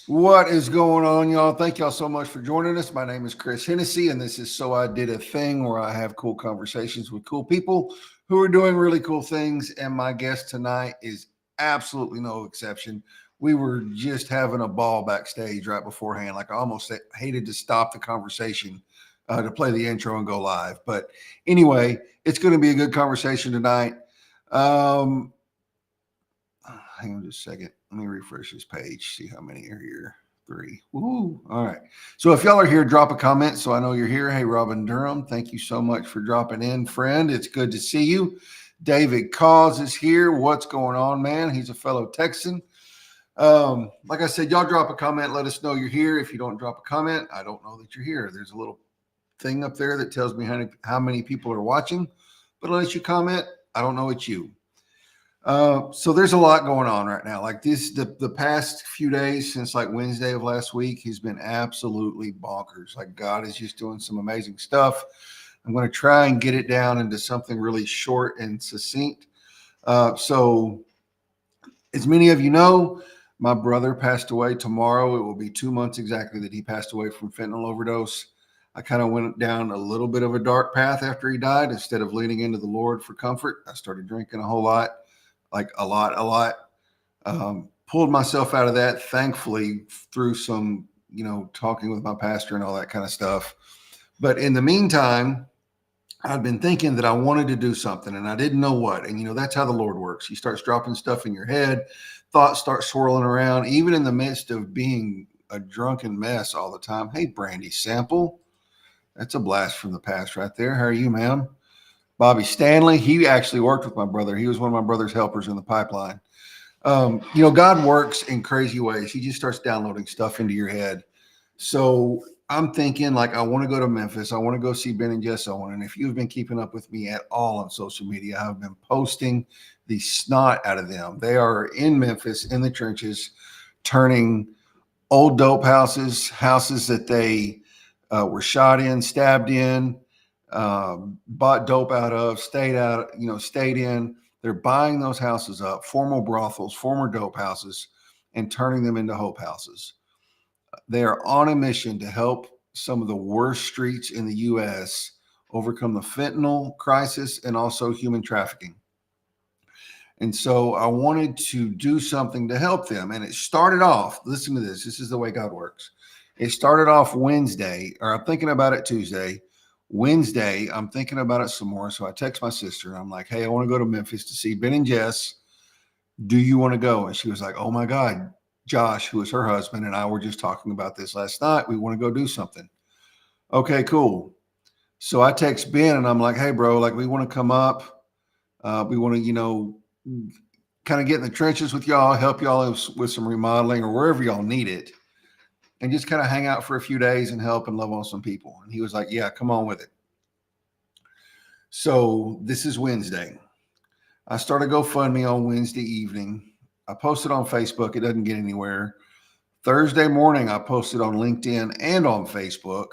What is going on, y'all? Thank y'all so much for joining us. My name is Chris Hennessy, and this is So I Did a Thing, where I have cool conversations with cool people who are doing really cool things. And my guest tonight is absolutely no exception. We were just having a ball backstage right beforehand. Like I almost hated to stop the conversation to play the intro and go live. But anyway, it's going to be a good conversation tonight. Um, Hang on just a second. Let me refresh this page, see how many are here. 3. Woo. All right. So if y'all are here, drop a comment so I know you're here. Hey, Robin Durham, thank you so much for dropping in, friend. It's good to see you. David Cause is here. What's going on, man? He's a fellow Texan. Like I said, y'all drop a comment. Let us know you're here. If you don't drop a comment, I don't know that you're here. There's a little thing up there that tells me how many people are watching. But unless you comment, I don't know it's you. So there's a lot going on right now. Like the past few days since like Wednesday of last week, he's been absolutely bonkers. Like God is just doing some amazing stuff. I'm going to try and get it down into something really short and succinct. So as many of you know, my brother passed away tomorrow. It will be 2 months exactly that he passed away from fentanyl overdose. I kind of went down a little bit of a dark path after he died. Instead of leaning into the Lord for comfort, I started drinking a whole lot. Like a lot. Pulled myself out of that, thankfully, through some, talking with my pastor and all that kind of stuff. But in the meantime, I've been thinking that I wanted to do something and I didn't know what. And, that's how the Lord works. He starts dropping stuff in your head, thoughts start swirling around, even in the midst of being a drunken mess all the time. Hey, Brandy Sample, that's a blast from the past right there. How are you, ma'am? Bobby Stanley, he actually worked with my brother. He was one of my brother's helpers in the pipeline. God works in crazy ways. He just starts downloading stuff into your head. So I'm thinking, like, I want to go to Memphis. I want to go see Ben and Jess Owen. And if you've been keeping up with me at all on social media, I've been posting the snot out of them. They are in Memphis, in the trenches, turning old dope houses that they were shot in, stabbed in, bought dope out of, stayed in. They're buying those houses up, former brothels, former dope houses, and turning them into hope houses. They are on a mission to help some of the worst streets in the U.S. overcome the fentanyl crisis and also human trafficking. And so I wanted to do something to help them. And it started off, listen to this. This is the way God works. It started off Wednesday, or I'm thinking about it Tuesday. Wednesday, I'm thinking about it some more. So I text my sister and I'm like, hey, I want to go to Memphis to see Ben and Jess. Do you want to go? And she was like, oh my God, Josh, who is her husband, and I were just talking about this last night. We want to go do something. Okay, cool. So I text Ben and I'm like, hey, bro, like we want to come up. We want to, kind of get in the trenches with y'all, help y'all with some remodeling or wherever y'all need it, and just kind of hang out for a few days and help and love on some people. And he was like, yeah, come on with it. So this is Wednesday. I started GoFundMe on Wednesday evening. I posted on Facebook. It doesn't get anywhere. Thursday morning, I posted on LinkedIn and on Facebook.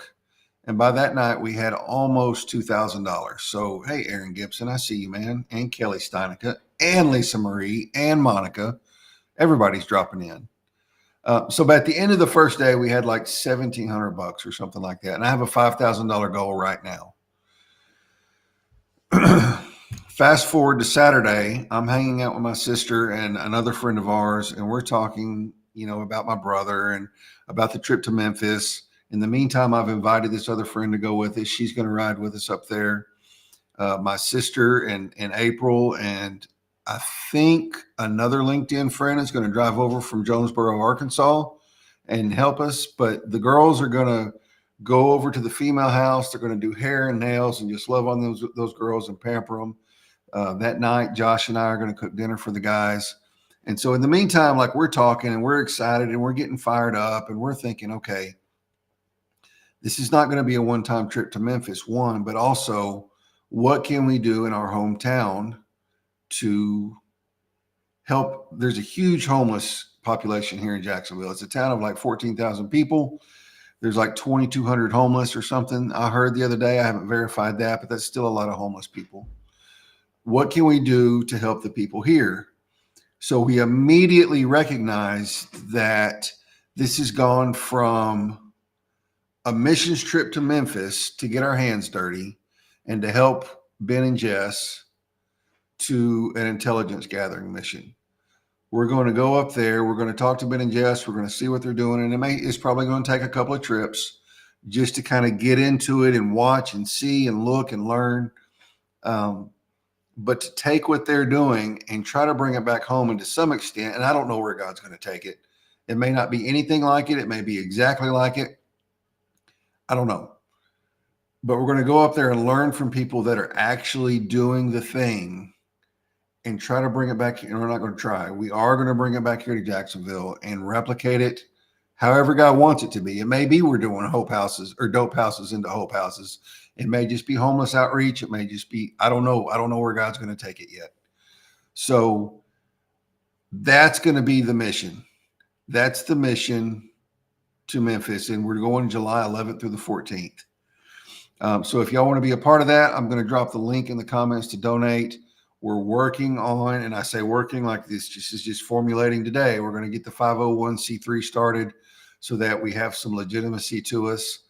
And by that night, we had almost $2,000. So, hey, Aaron Gibson, I see you, man. And Kelly Steinica and Lisa Marie and Monica. Everybody's dropping in. So by the end of the first day, we had like $1,700 or something like that. And I have a $5,000 goal right now. Fast forward to Saturday, I'm hanging out with my sister and another friend of ours, and we're talking, about my brother and about the trip to Memphis. In the meantime, I've invited this other friend to go with us. She's going to ride with us up there. My sister and April, and I think another LinkedIn friend is going to drive over from Jonesboro, Arkansas and help us. But the girls are going to go over to the female house. They're going to do hair and nails and just love on those girls and pamper them. That night, Josh and I are going to cook dinner for the guys. And so in the meantime, like we're talking and we're excited and we're getting fired up and we're thinking, okay, this is not going to be a one-time trip to Memphis, but also what can we do in our hometown to help? There's a huge homeless population here in Jacksonville. It's a town of like 14,000 people. There's like 2,200 homeless or something. I heard the other day, I haven't verified that, but that's still a lot of homeless people. What can we do to help the people here? So we immediately recognized that This has gone from a missions trip to Memphis to get our hands dirty and to help Ben and Jess to an intelligence gathering mission. We're going to go up there. We're going to talk to Ben and Jess. We're going to see what they're doing. And it's probably going to take a couple of trips just to kind of get into it and watch and see and look and learn. But to take what they're doing and try to bring it back home, and to some extent, and I don't know where God's going to take it. It may not be anything like it. It may be exactly like it. I don't know. But we're going to go up there and learn from people that are actually doing the thing and try to bring it back. And we're not going to try. We are going to bring it back here to Jacksonville and replicate it however God wants it to be. It may be we're doing hope houses or dope houses into hope houses. It may just be homeless outreach. It may just be, I don't know. I don't know where God's going to take it yet. So that's going to be the mission. That's the mission to Memphis. And we're going July 11th through the 14th. So if y'all want to be a part of that, I'm going to drop the link in the comments to donate. We're working on, and I say working like this is just formulating today. We're going to get the 501c3 started so that we have some legitimacy to us.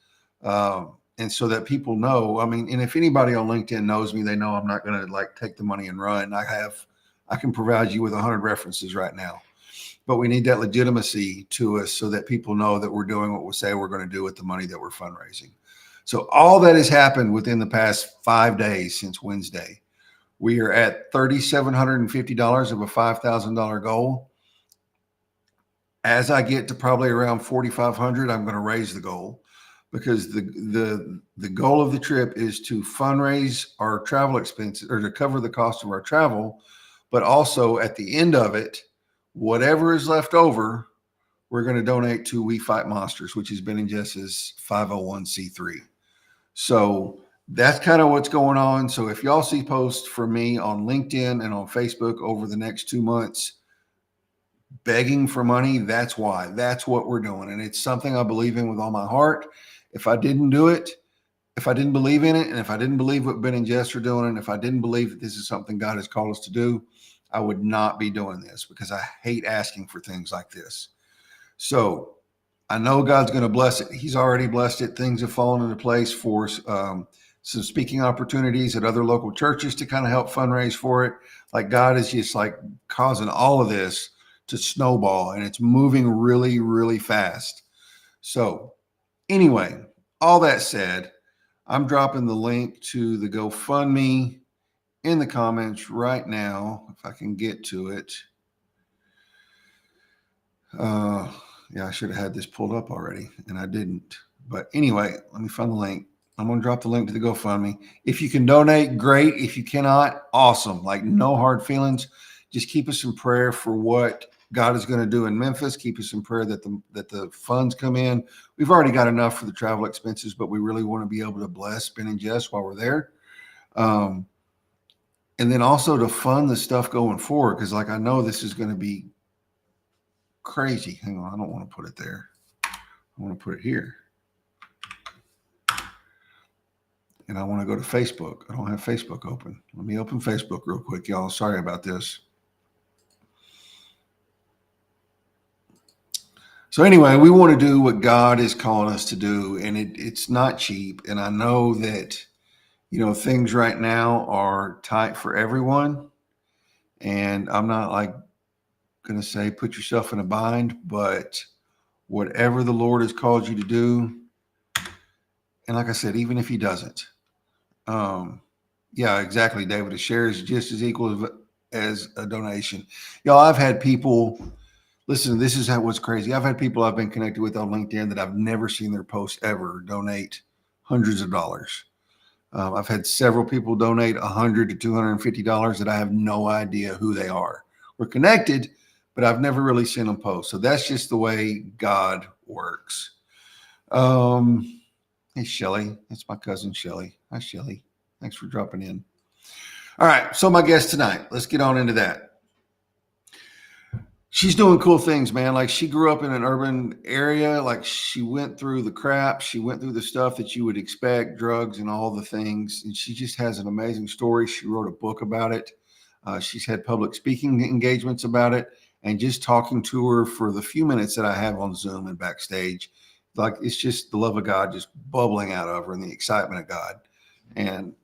And so that people know, I mean, and if anybody on LinkedIn knows me, they know I'm not going to like take the money and run. I can provide you with 100 references right now, but we need that legitimacy to us so that people know that we're doing what we say we're going to do with the money that we're fundraising. So all that has happened within the past 5 days since Wednesday. We are at $3,750 of a $5,000 goal. As I get to probably around 4,500, I'm going to raise the goal, because the goal of the trip is to fundraise our travel expenses, or to cover the cost of our travel, but also at the end of it, whatever is left over, we're going to donate to We Fight Monsters, which has been in Jess's 501c3. So that's kind of what's going on. So if y'all see posts from me on LinkedIn and on Facebook over the next 2 months begging for money, that's why. That's what we're doing. And it's something I believe in with all my heart. If I didn't do it, if I didn't believe in it, and if I didn't believe what Ben and Jess are doing, and if I didn't believe that this is something God has called us to do, I would not be doing this, because I hate asking for things like this. So I know God's going to bless it. He's already blessed it. Things have fallen into place for some speaking opportunities at other local churches to kind of help fundraise for it. Like God is just like causing all of this to snowball, and it's moving really, really fast. So anyway, all that said, I'm dropping the link to the GoFundMe in the comments right now, if I can get to it. Yeah, I should have had this pulled up already, and I didn't. But anyway, let me find the link. I'm going to drop the link to the GoFundMe. If you can donate, great. If you cannot, awesome. Like, no hard feelings. Just keep us in prayer for what God is going to do in Memphis. Keep us in prayer that the funds come in. We've already got enough for the travel expenses, but we really want to be able to bless Ben and Jess while we're there. And then also to fund the stuff going forward, because like I know this is going to be crazy. Hang on, I don't want to put it there. I want to put it here. And I want to go to Facebook. I don't have Facebook open. Let me open Facebook real quick, y'all. Sorry about this. So anyway, we want to do what God is calling us to do, and it's not cheap. And I know that, you know, things right now are tight for everyone. And I'm not like going to say put yourself in a bind, but whatever the Lord has called you to do, and like I said, even if he doesn't, yeah, exactly, David, a share is just as equal as a donation. Y'all, I've had people, listen, this is what's crazy. I've had people I've been connected with on LinkedIn that I've never seen their posts ever donate hundreds of dollars. I've had several people donate $100 to $250 that I have no idea who they are. We're connected, but I've never really seen them post. So that's just the way God works. Hey, Shelly. That's my cousin, Shelly. Hi, Shelly. Thanks for dropping in. All right. So my guest tonight, let's get on into that. She's doing cool things, man. Like, she grew up in an urban area. Like, she went through the crap. She went through the stuff that you would expect, drugs and all the things. And she just has an amazing story. She wrote a book about it. She's had public speaking engagements about it. and just talking to her for the few minutes that I have on Zoom and backstage, like it's just the love of God just bubbling out of her and the excitement of God. And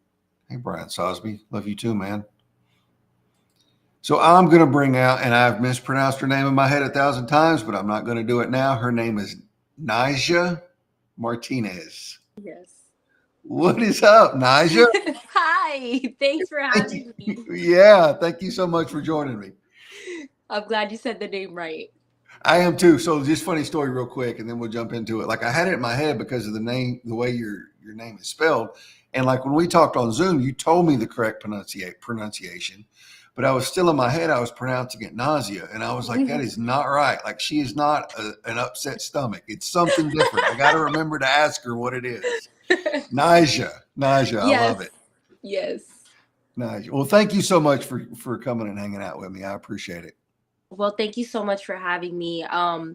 hey, Brian Sosby, love you too, man. So I'm going to bring out, and I've mispronounced her name in my head 1,000 times, but I'm not going to do it now. Her name is Nazya Martinez. Yes. What is up, Nazya? Hi, thanks for Thank you. having me. Yeah, thank you so much for joining me. I'm glad you said the name right. I am too. So just funny story real quick, and then we'll jump into it. Like I had it in my head because of the name, the way your name is spelled. And like when we talked on Zoom, you told me the correct pronunciation, but I was still in my head, I was pronouncing it nausea. And I was like, that is not right. Like she is not an upset stomach. It's something different. I got to remember to ask her what it is. Nausea. Nausea. I Yes, love it. yes. Nausea. Well, thank you so much for coming and hanging out with me. I appreciate it. Well, thank you so much for having me. I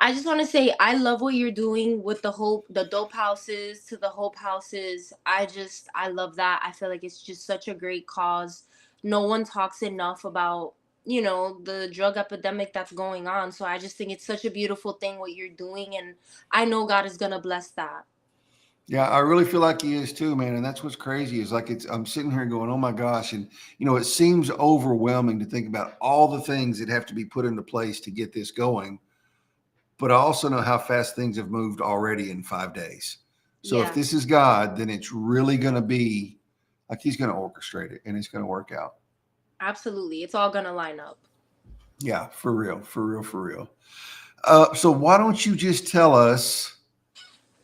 just want to say I love what you're doing with the dope houses to the hope houses. I love that. I feel like it's just such a great cause. No one talks enough about, the drug epidemic that's going on. So I just think it's such a beautiful thing what you're doing, and I know God is gonna bless that. Yeah, I really feel like he is too, man. And that's what's crazy is like I'm sitting here going, oh my gosh. And it seems overwhelming to think about all the things that have to be put into place to get this going. But I also know how fast things have moved already in 5 days. So if Yeah, this is God, then it's really going to be like he's going to orchestrate it and it's going to work out. absolutely. It's all gonna line up. Yeah, for real, for real, for real. So why don't you just tell us?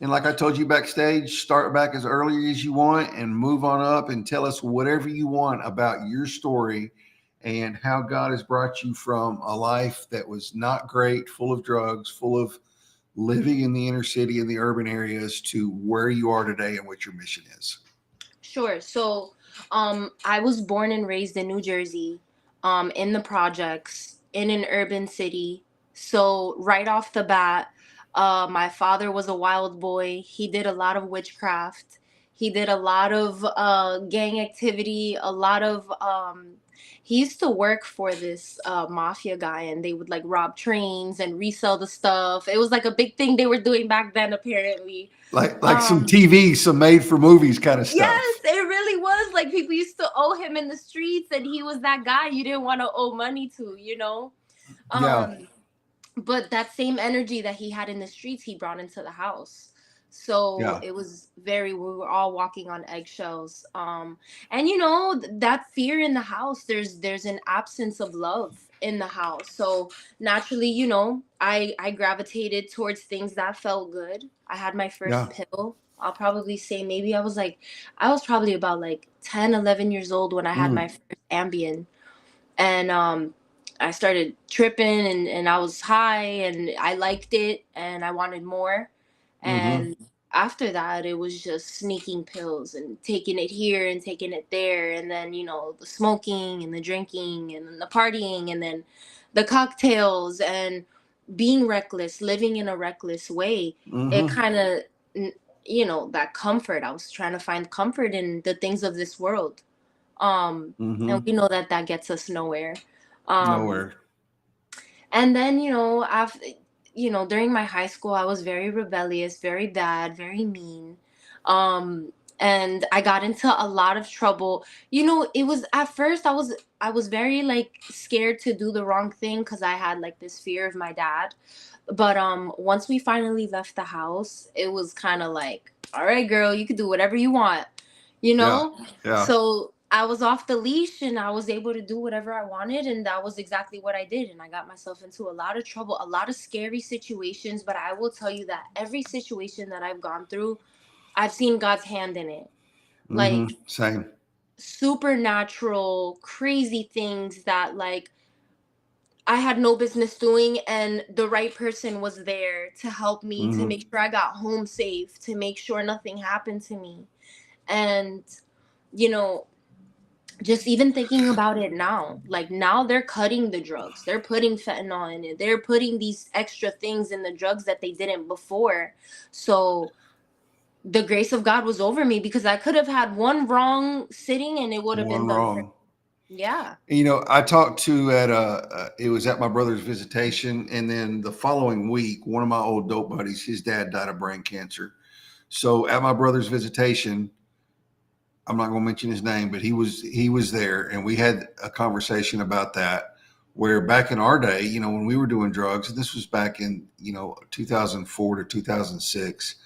And like I told you backstage, start back as early as you want and move on up and tell us whatever you want about your story and how God has brought you from a life that was not great, full of drugs, full of living in the inner city and the urban areas to where you are today and what your mission is. Sure. So, I was born and raised in New Jersey, in the projects, in an urban city. So, right off the bat, my father was a wild boy. He did a lot of witchcraft. He did a lot of gang activity, a lot of. He used to work for this mafia guy, and they would like rob trains and resell the stuff. It was like a big thing they were doing back then, apparently. Like some Um, TV, some made for movies kind of Yes, stuff. it really was. Like people used to owe him in the streets, and he was that guy you didn't want to owe money to. Yeah. Um, but that same energy that he had in the streets, he brought into the house. So Yeah. it was we were all walking on eggshells. And that fear in the house, there's an absence of love in the house. So naturally, I gravitated towards things that felt good. I had my first Yeah. pill. I'll probably say maybe I was probably about like 10, 11 years old when I had my Mm. first Ambien. And I started tripping, and I was high, and I liked it, and I wanted more. Mm-hmm. And after that, it was just sneaking pills and taking it here and taking it there, and then the smoking and the drinking and then the partying and then the cocktails and being reckless, living in a reckless way. It Mm-hmm. kind of, that comfort. I was trying to find comfort in the things of this world, and Mm-hmm. we know that that gets us nowhere. um Nowhere. and then after, during my high school, I was very rebellious, very bad, very mean. And I got into a lot of trouble. It was at first I was very like scared to do the wrong thing because I had like this fear of my dad. But once we finally left the house, it was kind of like, all right, girl, you can do whatever you want, you Yeah. know? Yeah. So I was off the leash and I was able to do whatever I wanted, and that was exactly what I did. And I got myself into a lot of trouble, a lot of scary situations, but I will tell you that every situation that I've gone through, I've seen God's hand in it. Mm-hmm. Like Same. supernatural, crazy things that like I had no business doing, and the right person was there to help me, to Mm-hmm. make sure I got home safe, to make sure nothing happened to me. And, you know, just even thinking about it now, like now they're cutting the drugs, they're putting fentanyl in it, they're putting these extra things in the drugs that they didn't before. So the grace of God was over me because I could have had one wrong sitting and it would have been One done for. wrong. Yeah. You know, I talked to at it was at my brother's visitation, and then the following week, one of my old dope buddies, his dad died of brain cancer. So at my brother's visitation, I'm not going to mention his name, but he was there, and we had a conversation about that. Where back in our day, you know, when we were doing drugs, and this was back in 2004 to 2006,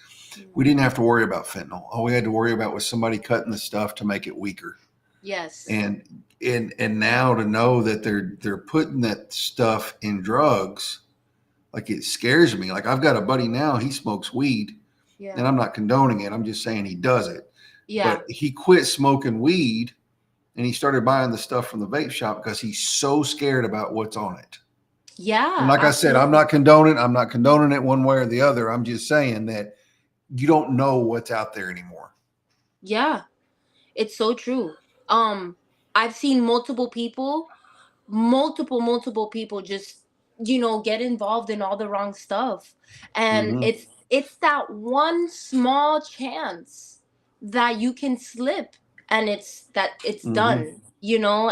we Mhm. didn't have to worry about fentanyl. All we had to worry about was somebody cutting the stuff to make it weaker. Yes. And and now to know that they're putting that stuff in drugs, like it scares me. Like I've got a buddy now, he smokes weed, and Yeah. I'm not condoning it. I'm just saying he does it. Yeah. But he quit smoking weed and he started buying the stuff from the vape shop because he's so scared about what's on it. And Yeah, like I said, absolutely. I'm not condoning it one way or the other. I'm just saying that you don't know what's out there anymore. Yeah, it's so true. I've seen multiple people just, get involved in all the wrong stuff. And Mm-hmm. it's that one small chance that you can slip, and it's Mm-hmm. done,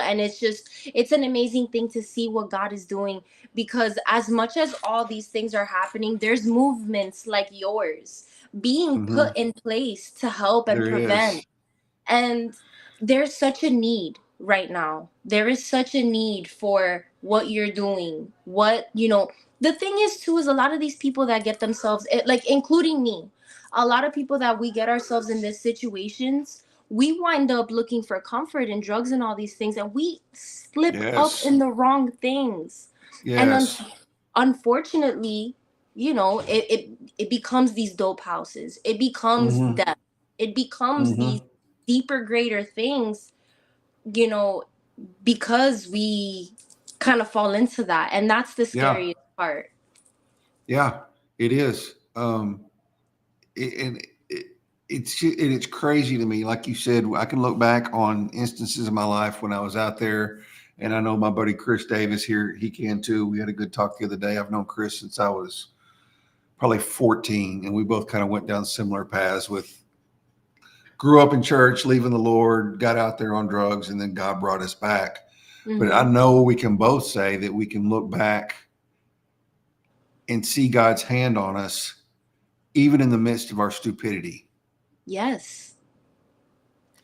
and it's an amazing thing to see what God is doing, because as much as all these things are happening, there's movements like yours being Mm-hmm. put in place to help and There is. prevent. And there's such a need right now. There is such a need for what you're doing. The thing is, too, is a lot of these people that get themselves, like, including me, a lot of people that we get ourselves in these situations, we wind up looking for comfort in drugs and all these things, and we slip up Yes. in the wrong things. And Yes. unfortunately, it becomes these dope houses. It becomes Mm-hmm. death. It becomes these Mm-hmm. deeper, greater things, you know, because we kind of fall into that. And that's the Yeah. scariest part. Yeah. It is. And it's crazy to me. Like you said, I can look back on instances of my life when I was out there, and I know my buddy Chris Davis here, he can too. We had a good talk the other day. I've known Chris since I was probably 14, and we both kind of went down similar paths with grew up in church, leaving the Lord, got out there on drugs, and then God brought us back. But I Mm-hmm. know we can both say that we can look back and see God's hand on us, even in the midst of our stupidity. Yes.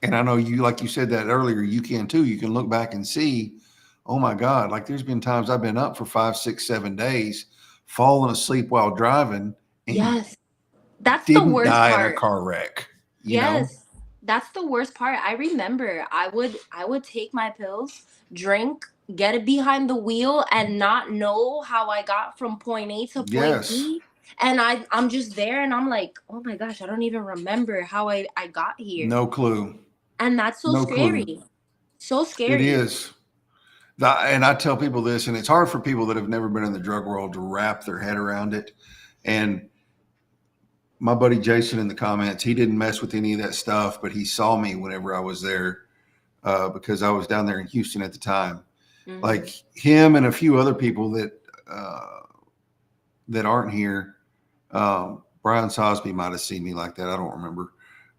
And I know you, like you said that earlier, you can too. You can look back and see, oh my God, like there's been times I've been up for 5, 6, 7 days, falling asleep while driving and Yes. That's the didn't worst die in a part. car wreck, you know? Yes. That's the worst part. I remember I would take my pills, drink, get it behind the wheel, and not know how I got from point A to point Yes. B. And I'm just there, and I'm like, oh my gosh, I don't even remember how I got here. No clue. And that's so No clue. scary. So It scary. is. And I tell people this, and it's hard for people that have never been in the drug world to wrap their head around it. And my buddy Jason in the comments, he didn't mess with any of that stuff, but he saw me whenever I was there because I was down there in Houston at the time. Mm-hmm. Like him and a few other people uh, that aren't here. Brian Sosby might have seen me like that. I don't remember,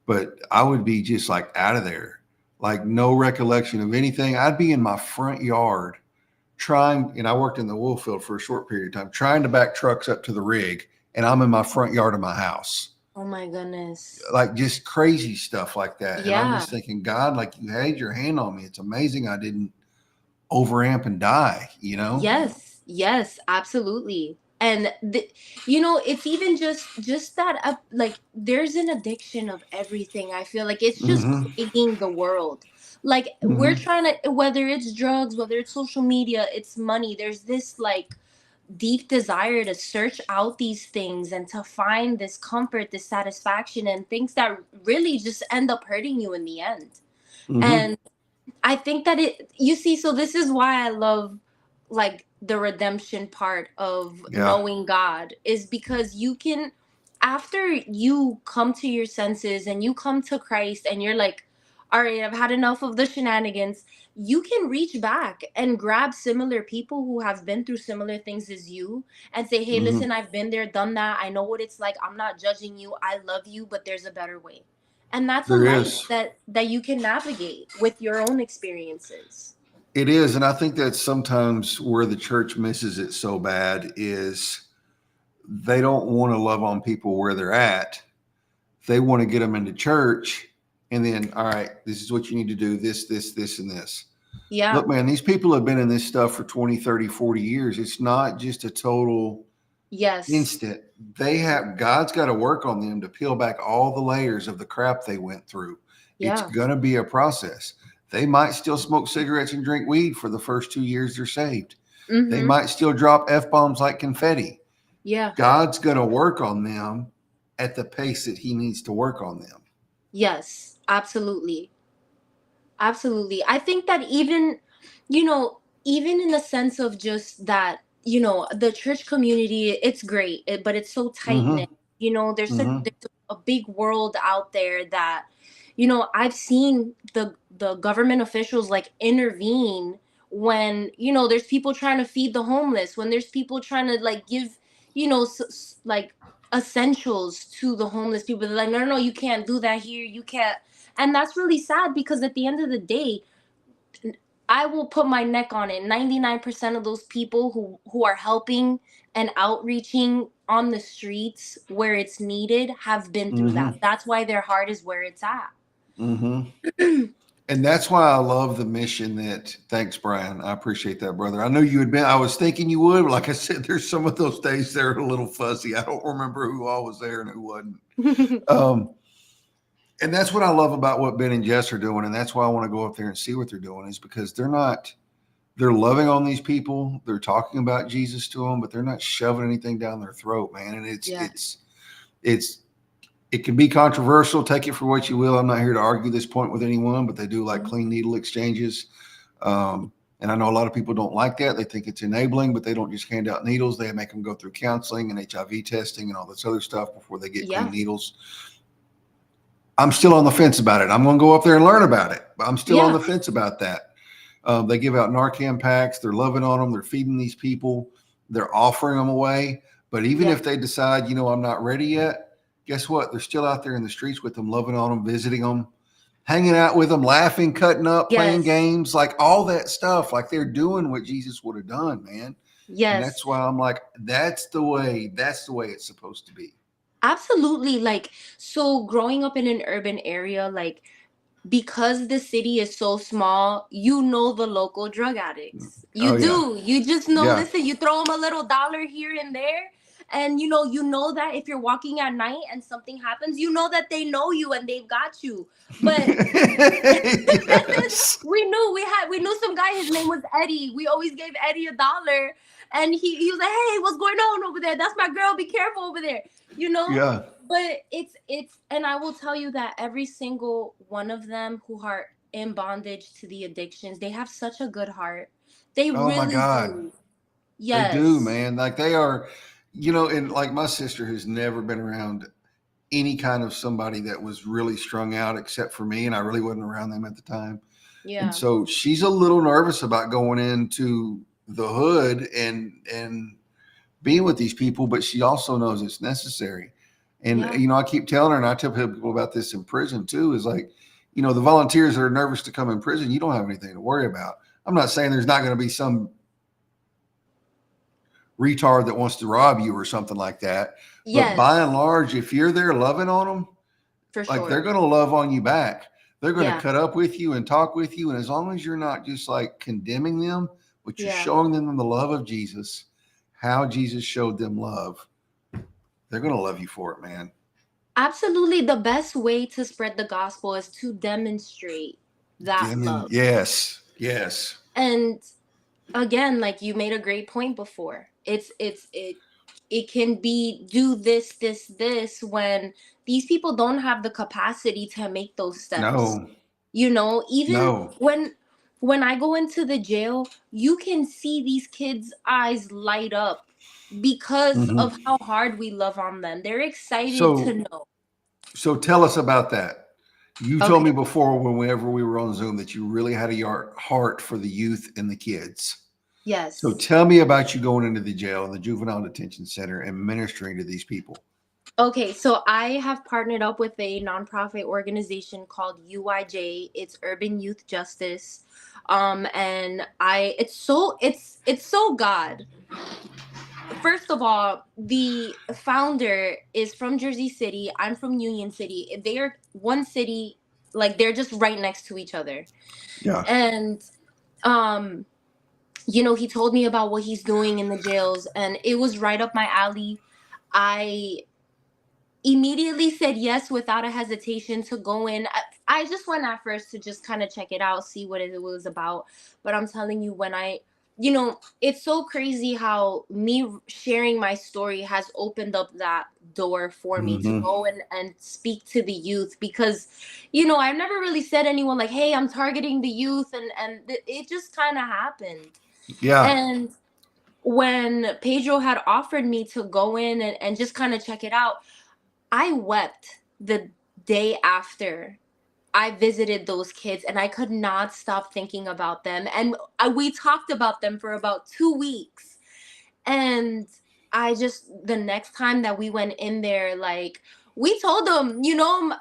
but I would be just like out of there, like no recollection of anything. I'd be in my front yard trying, and I worked in the oil field for a short period of time, trying to back trucks up to the rig, and I'm in my front yard of my house. Oh my goodness. Like just crazy stuff like that. And I'm Yeah. just thinking, God, like you had your hand on me. It's amazing I didn't overamp and die, you know? Yes, yes, absolutely. And it's even just that, like, there's an addiction of everything. I feel like it's just Mm-hmm. plaguing the world. Like, we're Mm-hmm. trying to, whether it's drugs, whether it's social media, it's money. There's this, like, deep desire to search out these things and to find this comfort, this satisfaction, and things that really just end up hurting you in the end. Mm-hmm. And I think that you see, so this is why I love, like, the redemption part of Yeah. knowing God, is because you can, after you come to your senses and you come to Christ and you're like, all right, I've had enough of the shenanigans, you can reach back and grab similar people who have been through similar things as you and say, hey, Mm-hmm. listen, I've been there, done that. I know what it's like. I'm not judging you. I love you, but there's a better way. And that's a There life is. that you can navigate with your own experiences. It is, and I think that's sometimes where the church misses it so bad is they don't want to love on people where they're at. They want to get them into church, and then, all right, this is what you need to do, this, and this. Look, Yeah. man, these people have been in this stuff for 20, 30, 40 years. It's not just a total Yes. instant. God's got to work on them to peel back all the layers of the crap they went through. It's Yeah. going to be a process. They might still smoke cigarettes and drink weed for the first 2 years they're saved. They Mm-hmm. might still drop F-bombs like confetti. Yeah. God's going to work on them at the pace that he needs to work on them. Yes. Absolutely. Absolutely. I think that even, you know, even in the sense of just that, the church community, it's great, but it's so tight Mm-hmm. knit. Mm-hmm. There's a big world out there that, I've seen the government officials like intervene when, there's people trying to feed the homeless, when there's people trying to like give, like essentials to the homeless people. They're like, no, no, no, you can't do that here. You can't. And that's really sad because at the end of the day, I will put my neck on it. 99% of those people who are helping and outreaching on the streets where it's needed have been through Mm-hmm. that. That's why their heart is where it's at. Mm-hmm. And that's why I love the mission that, thanks, Brian. I appreciate that, brother. I know you had been, I was thinking you would, but like I said, there's some of those days that are a little fuzzy. I don't remember who all was there and who wasn't. Um, and that's what I love about what Ben and Jess are doing. And that's why I want to go up there and see what they're doing, is because they're loving on these people. They're talking about Jesus to them, but they're not shoving anything down their throat, man. And Yeah. it's, it can be controversial. Take it for what you will. I'm not here to argue this point with anyone, but they do like Mhm. clean needle exchanges. And I know a lot of people don't like that. They think it's enabling, but they don't just hand out needles. They make them go through counseling and HIV testing and all this other stuff before they get clean Yeah. needles. I'm still on the fence about it. I'm going to go up there and learn about it, but I'm still on Yeah. the fence about that. They give out Narcan packs. They're loving on them. They're feeding these people. They're offering them away. But even Yeah. if they decide, I'm not ready yet, guess what? They're still out there in the streets with them, loving on them, visiting them, hanging out with them, laughing, cutting up, playing Yes. games, like all that stuff. Like they're doing what Jesus would have done, man. And Yes. that's why I'm like, that's the way it's supposed to be. Absolutely. Like, so growing up in an urban area, like, because the city is so small, the local drug addicts. You Oh yeah. do. You just know, Yeah. listen, you throw them a little dollar here and there. And you know that if you're walking at night and something happens, that they know you and they've got you. But Yes. we knew some guy, his name was Eddie. We always gave Eddie a dollar. And he was like, hey, what's going on over there? That's my girl. Be careful over there. You know? Yeah. But it's and I will tell you that every single one of them who are in bondage to the addictions, they have such a good heart. They Oh my really God. do. They do, Yes. man. Like they are, and like my sister has never been around any kind of somebody that was really strung out except for me. And I really wasn't around them at the time. And Yeah. so she's a little nervous about going into the hood and being with these people, but she also knows it's necessary. And Yeah. I keep telling her, and I tell people about this in prison too, is like, the volunteers that are nervous to come in prison, you don't have anything to worry about. I'm not saying there's not going to be some retard that wants to rob you or something like that. But by and Yes. large, if you're there loving on them, For like they're sure. going to love on you back. They're going to Yeah. cut up with you and talk with you. And as long as you're not just like condemning them, but you're Yeah. showing them the love of Jesus, how Jesus showed them love, they're going to love you for it, man. Absolutely. The best way to spread the gospel is to demonstrate that love. Yes, yes. And again, like you made a great point before. It can be do this when these people don't have the capacity to make those steps. No, Even no. when I go into the jail, you can see these kids' eyes light up because of Hmm. how hard we love on them. They're excited to So, know. so tell us about that. You told me Okay. before whenever we were on Zoom that you really had a heart for the youth and the kids. So Yes. tell me about you going into the jail and the juvenile detention center and ministering to these people. Okay, so I have partnered up with a nonprofit organization called UYJ. It's Urban Youth Justice. And I it's so God. First of all, the founder is from Jersey City. I'm from Union City. They are one city, like they're just right next to each other. Yeah. And um he told me about what he's doing in the jails, and it was right up my alley. I immediately said yes without a hesitation to go in. I just went at first to just kind of check it out, see what it was about. But I'm telling you, it's so crazy how me sharing my story has opened up that door for me to Hmm. go and speak to the youth, because, I've never really said anyone like, hey, I'm targeting the youth. And it just kind of happened. Yeah. And when Pedro had offered me to go in and just kind of check it out, I wept the day after I visited those kids, and I could not stop thinking about them. And we talked about them for about 2 weeks. And the next time that we went in there, like, we told them,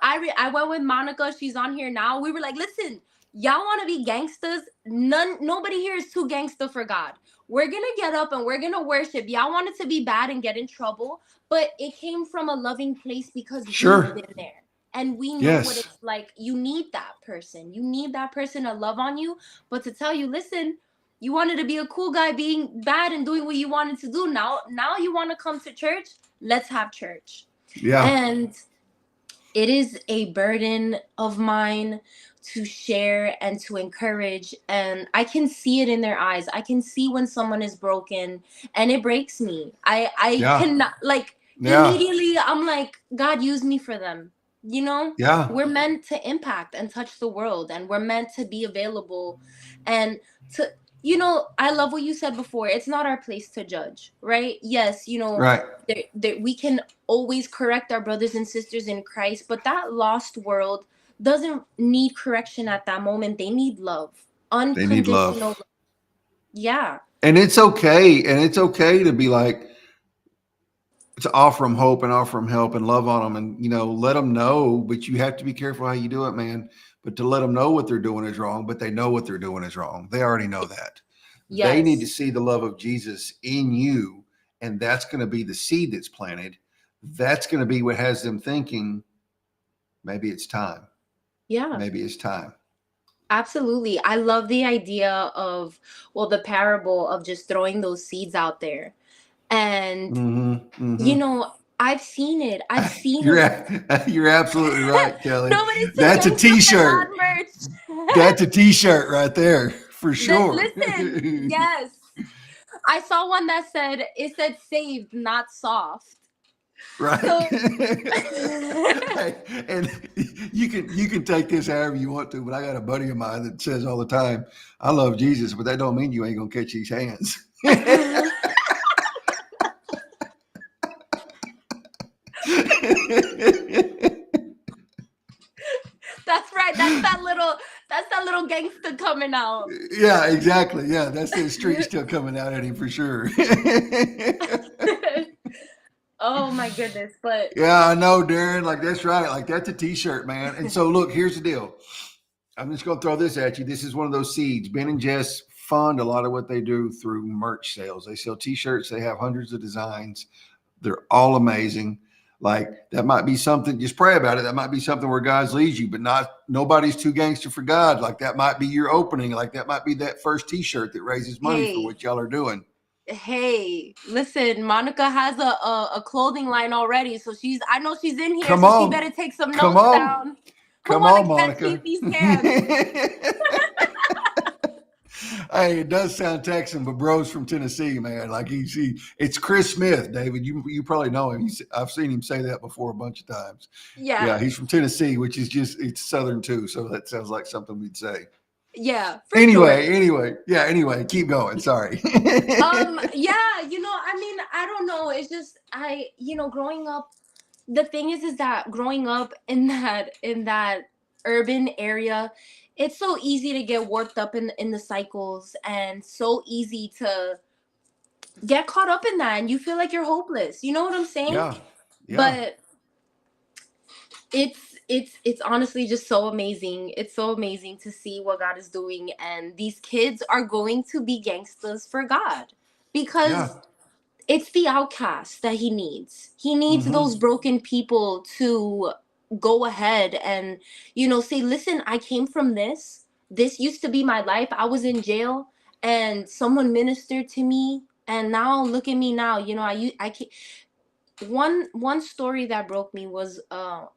I went with Monica. She's on here now. We were like, listen, y'all want to be gangsters? Nobody here is too gangster for God. We're going to get up and we're going to worship. Y'all wanted to be bad and get in trouble, but it came from a loving place because we've Sure. been there. And we know what Yes. it's like. You need that person. You need that person to love on you, but to tell you, listen, you wanted to be a cool guy being bad and doing what you wanted to do. Now you want to come to church? Let's have church. Yeah. And it is a burden of mine to share and to encourage, and I can see it in their eyes. I can see when someone is broken, and it breaks me. I Yeah. cannot, like, Yeah. immediately I'm like, God, use me for them. Yeah. We're meant to impact and touch the world, and we're meant to be available, and to I love what you said before. It's not our place to judge, right? Yes, Right. we can always correct our brothers and sisters in Christ, but that lost world doesn't need correction at that moment. They need love, They need unconditional love. love. Yeah, And it's okay. And it's okay to be like, to offer them hope and offer them help and love on them and, let them know, but you have to be careful how you do it, man. But to let them know what they're doing is wrong, but they know what they're doing is wrong. They already know that. They need to yes, see the love of Jesus in you. And that's going to be the seed that's planted. That's going to be what has them thinking, maybe it's time. yeah, Maybe it's time. absolutely. I love the idea of, well, the parable of just throwing those seeds out there. And, Hmm. you Hmm. know, I've seen it. I've seen You're it. you're absolutely right, Kelly. Nobody's too That's a gangster for God t-shirt. merch. That's a t-shirt right there for sure. Listen, yes. I saw one that said, it said saved, not soft. Right. So Hey, and you can take this however you want to, but I got a buddy of mine that says all the time, I love Jesus, but that don't mean you ain't gonna catch these hands. that's right. That's that little gangster coming out. Yeah, exactly. Yeah, that's the street still coming out at him for sure. Oh my goodness. But Yeah, I know, Darren. Like that's right. Like that's a t-shirt, man. And so look, here's the deal. I'm just gonna throw this at you. This is one of those seeds. Ben and Jess fund a lot of what they do through merch sales. They sell t-shirts, they have hundreds of designs. They're all amazing. Like that might be something, just pray about it. That might be something where God leads you, but nobody's too gangster for God. Like that might be your opening. Like that might be that first t-shirt that raises money for hey, what y'all are doing. hey, listen, Monica has a clothing line already, so I know she's in here, Come so she on. better take some Come notes on. down. Who Come want on, to catch Monica. these cans? Hey, it does sound Texan, but bro's from Tennessee, man. Like it's Chris Smith, David. You probably know him. I've seen him say that before a bunch of times. Yeah, Yeah, he's from Tennessee, which is it's Southern too. So that sounds like something we'd say. yeah, for sure. Anyway, keep going. Sorry. Yeah, I mean, I don't know. It's just growing up, the thing is that growing up in that urban area, it's so easy to get warped up in the cycles, and so easy to get caught up in that, and you feel like you're hopeless. You know what I'm saying? Yeah, yeah, But It's honestly just so amazing. It's so amazing to see what God is doing, and these kids are going to be gangsters for God, Yeah. because it's the outcast that he needs. He needs those Mm-hmm. broken people to go ahead and, say, listen, I came from this. This used to be my life. I was in jail and someone ministered to me. And now look at me now. I can one story that broke me was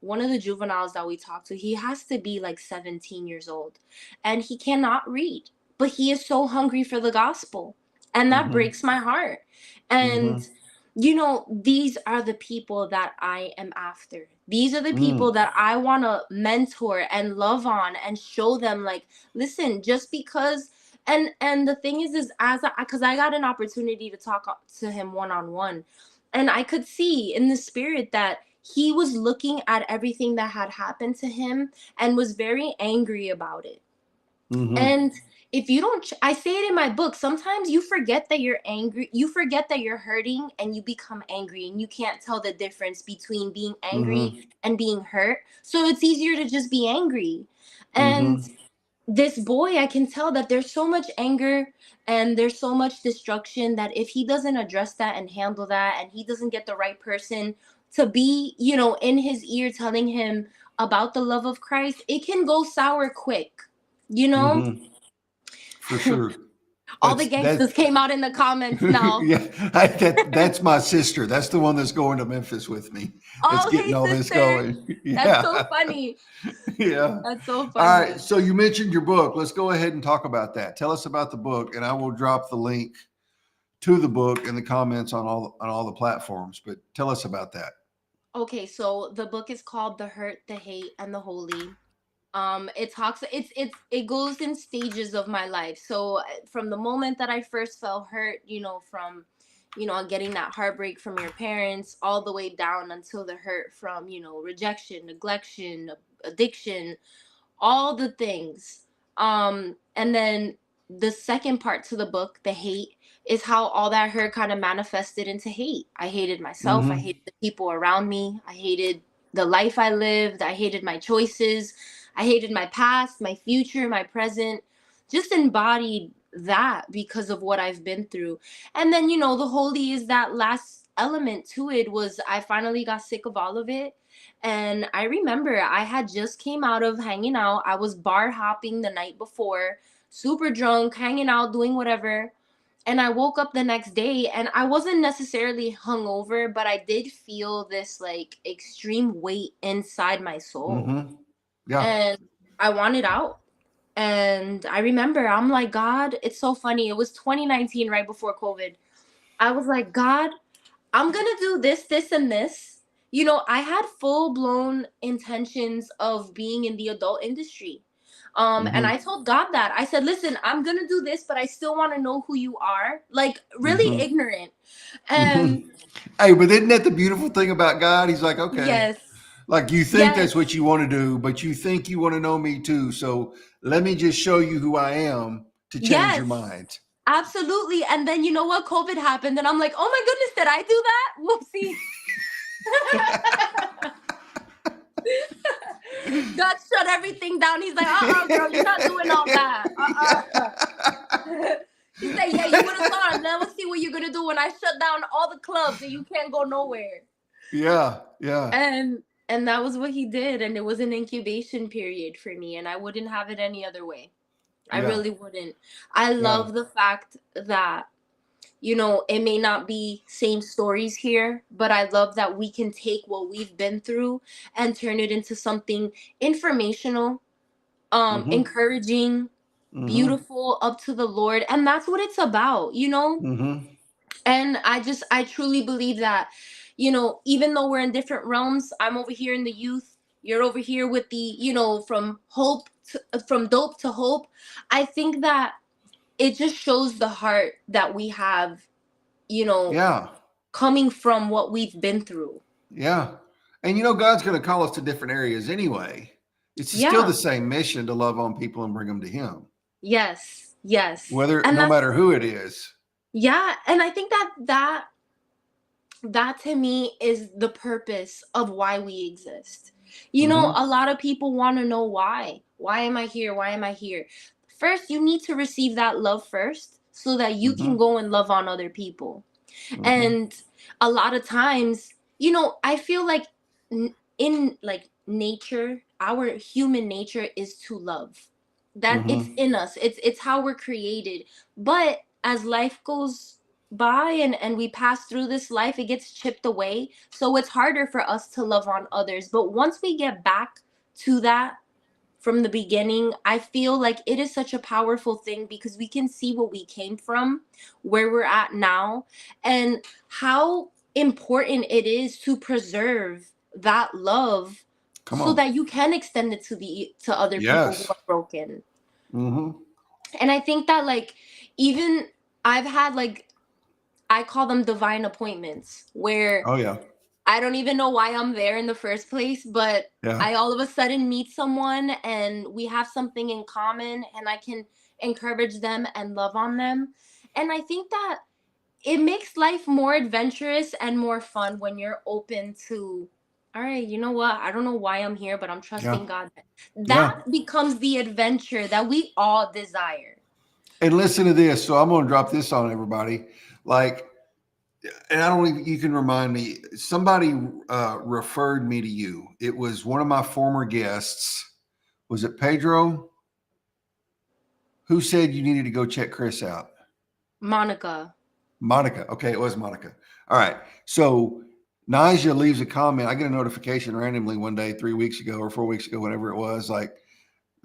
one of the juveniles that we talked to. He has to be like 17 years old and he cannot read, but he is so hungry for the gospel, and that Mm-hmm. breaks my heart. And Mm-hmm. these are the people that I am after. These are the people Mm. that I want to mentor and love on and show them, like, listen, just because. And the thing is as because I got an opportunity to talk to him one on one, and I could see in the spirit that he was looking at everything that had happened to him and was very angry about it. Mm-hmm. And if you don't, I say it in my book, sometimes you forget that you're angry, you forget that you're hurting, and you become angry, and you can't tell the difference between being angry Mm-hmm. and being hurt. So it's easier to just be angry. And Mm-hmm. this boy, I can tell that there's so much anger and there's so much destruction that if he doesn't address that and handle that, and he doesn't get the right person to be, in his ear telling him about the love of Christ, it can go sour quick. You know, Mm-hmm. For sure. all the That's gangsters came out in the comments now. yeah. That's my sister. That's the one that's going to Memphis with me. That's Oh, getting hey, all this sister. going. That's so Yeah. funny. Yeah. That's so All right. funny. So you mentioned your book. Let's go ahead and talk about that. Tell us about the book, and I will drop the link to the book in the comments on all the platforms. But tell us about that. Okay, so the book is called The Hurt, the Hate, and the Holy. It talks, it goes in stages of my life. So from the moment that I first felt hurt, from getting that heartbreak from your parents, all the way down until the hurt from rejection, neglection, addiction, all the things. And then the second part to the book, the hate, is how all that hurt kind of manifested into hate. I hated myself. I Mm-hmm. hated the people around me. I hated the life I lived. I hated my choices. I hated my past, my future, my present. Just embodied that because of what I've been through. And then, the holy is that last element to it. Was I finally got sick of all of it, and I remember I had just came out of hanging out. I was bar hopping the night before, super drunk, hanging out, doing whatever. And I woke up the next day and I wasn't necessarily hungover, but I did feel this like extreme weight inside my soul. Mm-hmm. Yeah. And I wanted out. And I remember I'm like, God, it's so funny. It was 2019, right before COVID. I was like, God, I'm gonna do this, this, and this. I had full blown intentions of being in the adult industry. And Mm-hmm. I told God that. I said, listen, I'm gonna do this, but I still wanna know who you are. Like, really Mm-hmm. ignorant. Mm-hmm. And Hey, but isn't that the beautiful thing about God? He's like, okay, yes, like you think yes, that's what you want to do, but you think you want to know me too. So let me just show you who I am to change your yes, mind. absolutely. And then you know what? COVID happened, and I'm like, oh my goodness, did I do that? Whoopsie. God shut everything down. He's like, girl, you're not doing all that. He said, yeah, you would have thought. Now let's see what you're gonna do when I shut down all the clubs and you can't go nowhere. Yeah, yeah, And that was what he did, and it was an incubation period for me, and I wouldn't have it any other way. I yeah, really wouldn't. I yeah. love the fact that it may not be same stories here, but I love that we can take what we've been through and turn it into something informational, Mm-hmm. encouraging, Mm-hmm. beautiful, up to the Lord. And that's what it's about. Mm-hmm. And I truly believe that, even though we're in different realms, I'm over here in the youth, you're over here with the, from dope to hope. I think that it just shows the heart that we have, you know, Yeah, coming from what we've been through. yeah. And you know, God's going to call us to different areas anyway. It's still the Yeah. same mission to love on people and bring them to Him, Yes. Yes. whether And no that's, matter who it is. yeah. And I think that to me is the purpose of why we exist. You know, Mm-hmm. a lot of people want to know why. Why am I here? Why am I here? First, you need to receive that love first so that you Mm-hmm. can go and love on other people. Mm-hmm. And a lot of times, you know, I feel like in like nature, our human nature is to love. That it's Mm-hmm. in us. It's how we're created. But as life goes by and we pass through this life, it gets chipped away. So it's harder for us to love on others. But once we get back to that from the beginning, I feel like it is such a powerful thing because we can see what we came from, where we're at now, and how important it is to preserve that love Come so on. that you can extend it to other people who Yes. are broken. Mm-hmm. And I think that like even I've had like I call them divine appointments where Oh yeah. I don't even know why I'm there in the first place, but Yeah. I all of a sudden meet someone and we have something in common and I can encourage them and love on them. And I think that it makes life more adventurous and more fun when you're open to, all right, you know what? I don't know why I'm here, but I'm Yeah. trusting God. Yeah. That becomes the adventure that we all desire. And listen to this. So I'm going to drop this on everybody. Like, and I don't even, you can remind me, somebody referred me to you. It was one of my former guests. Was it Pedro? Who said you needed to go check Chris out? Monica. Monica. Okay, it was Monica. All right. So Nazya leaves a comment. I get a notification randomly one day, 3 weeks ago or 4 weeks ago, whenever it was, like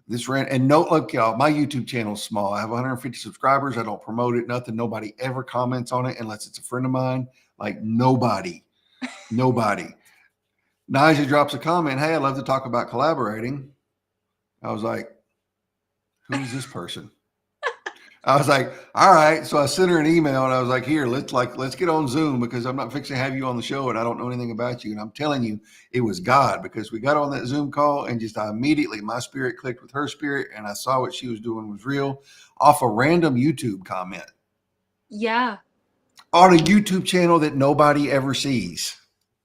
this ran. And no, look, y'all, my YouTube channel is small. I have 150 subscribers. I don't promote it, nothing. Nobody ever comments on it unless it's a friend of mine. Like nobody, nobody. Naja drops a comment. Hey, I'd love to talk about collaborating. I was like, who is this person? I was like, all right. So I sent her an email and I was like, here, let's get on Zoom because I'm not fixing to have you on the show and I don't know anything about you. And I'm telling you, it was God because we got on that Zoom call and just I immediately my spirit clicked with her spirit and I saw what she was doing was real off a random YouTube comment Yeah, on a YouTube channel that nobody ever sees.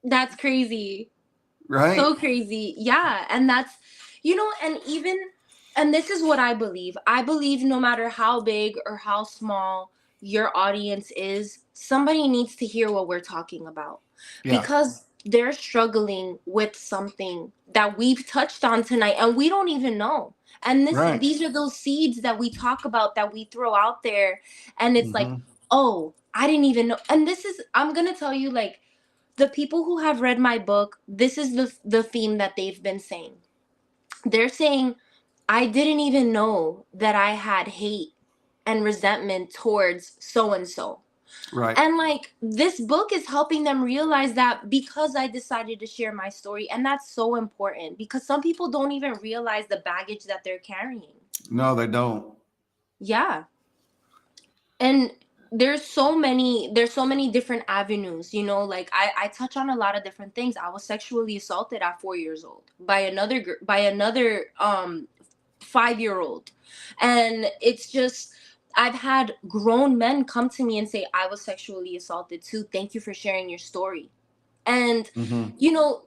that's crazy. Right? So crazy. Yeah. And that's, you know, and even, and this is what I believe. I believe no matter how big or how small your audience is, somebody needs to hear what we're talking about Yeah. because they're struggling with something that we've touched on tonight and we don't even know. And Right. these are those seeds that we talk about that we throw out there and it's like, Mm-hmm. oh, I didn't even know. And this is, I'm going to tell you like the people who have read my book, this is the theme that they've been saying. They're saying, I didn't even know that I had hate and resentment towards so and so. Right. And like this book is helping them realize that because I decided to share my story. And that's so important because some people don't even realize the baggage that they're carrying. No, they don't. Yeah. And there's so many different avenues, you know, like I touch on a lot of different things. I was sexually assaulted at 4 years old by by another 5 year old, and it's just I've had grown men come to me and say I was sexually assaulted too, thank you for sharing your story. And Mm-hmm. you know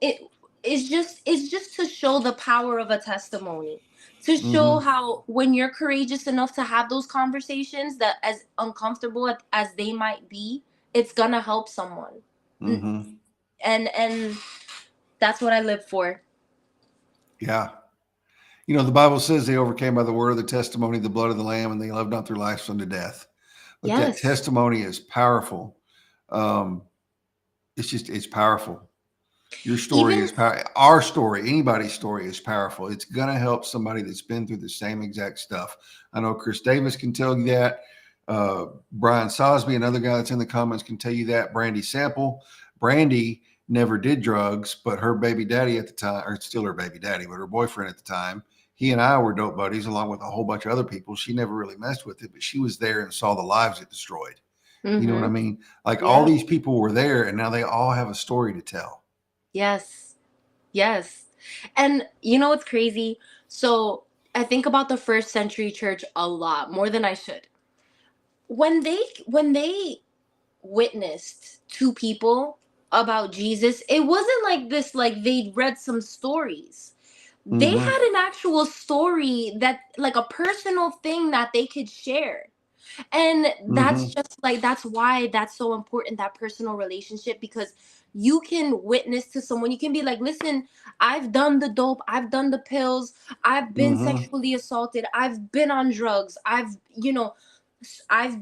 it's just to show the power of a testimony, to show Mm-hmm. how when you're courageous enough to have those conversations, that as uncomfortable as they might be, it's gonna help someone. N- Mm-hmm. and that's what I live for. Yeah. You know, the Bible says they overcame by the word of the testimony, the blood of the Lamb, and they loved not their lives unto death. But that Yes. testimony is powerful. Um, it's powerful. Your story Even is powerful. Our story, anybody's story is powerful. It's going to help somebody that's been through the same exact stuff. I know Chris Davis can tell you that. Brian Sosby, another guy that's in the comments, can tell you that. Brandy Sample. Brandy never did drugs, but her baby daddy at the time, or still her baby daddy, but her boyfriend at the time, he and I were dope buddies along with a whole bunch of other people. She never really messed with it, but she was there and saw the lives it destroyed. You know what I mm-hmm. mean? Like all Yeah. these people were there and now they all have a story to tell. Yes. Yes. And you know what's crazy? So I think about the first century church a lot more than I should. When they witnessed two people, about Jesus, it wasn't like this, like they read some stories. They Mm-hmm. had an actual story, that like a personal thing that they could share. And that's Mm-hmm. just like, that's why that's so important, that personal relationship, because you can witness to someone. You can be like, listen, I've done the dope, I've done the pills, I've been Mm-hmm. sexually assaulted, I've been on drugs, I've